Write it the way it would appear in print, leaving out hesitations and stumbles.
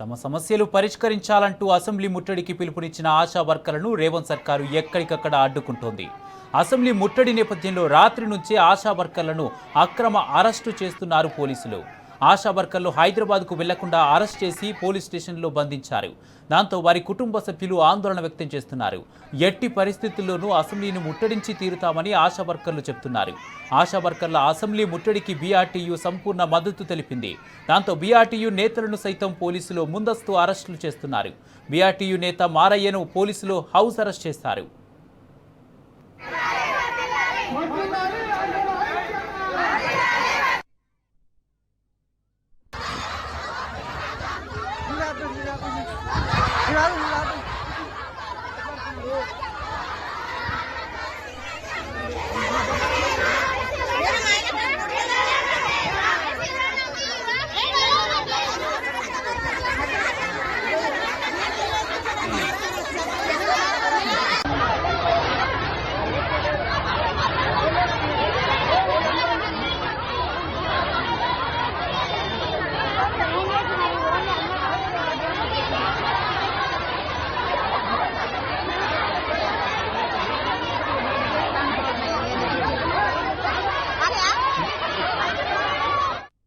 తమ సమస్యలు పరిష్కరించాలంటూ అసెంబ్లీ ముట్టడికి పిలుపునిచ్చిన ఆశా వర్కర్లను రేవంత్ సర్కారు ఎక్కడికక్కడ అడ్డుకుంటోంది. అసెంబ్లీ ముట్టడి నేపథ్యంలో రాత్రి నుంచే ఆశా వర్కర్లను అక్రమ అరెస్టు చేస్తున్నారు పోలీసులు. ఆశా వర్కర్లు హైదరాబాద్కు వెళ్లకుండా అరెస్ట్ చేసి పోలీస్ స్టేషన్లో బంధించారు. దాంతో వారి కుటుంబ సభ్యులు ఆందోళన వ్యక్తం చేస్తున్నారు. ఎట్టి పరిస్థితుల్లోనూ అసెంబ్లీని ముట్టడించి తీరుతామని ఆశా వర్కర్లు చెబుతున్నారు. ఆశా వర్కర్ల అసెంబ్లీ ముట్టడికి బీఆర్టీయూ సంపూర్ణ మద్దతు తెలిపింది. దాంతో బీఆర్టీయూ నేతలను సైతం పోలీసులు ముందస్తు అరెస్టులు చేస్తున్నారు. బీఆర్టీయూ నేత మారయ్యను పోలీసులు హౌస్ అరెస్ట్ చేశారు. Cuidado, cuidado.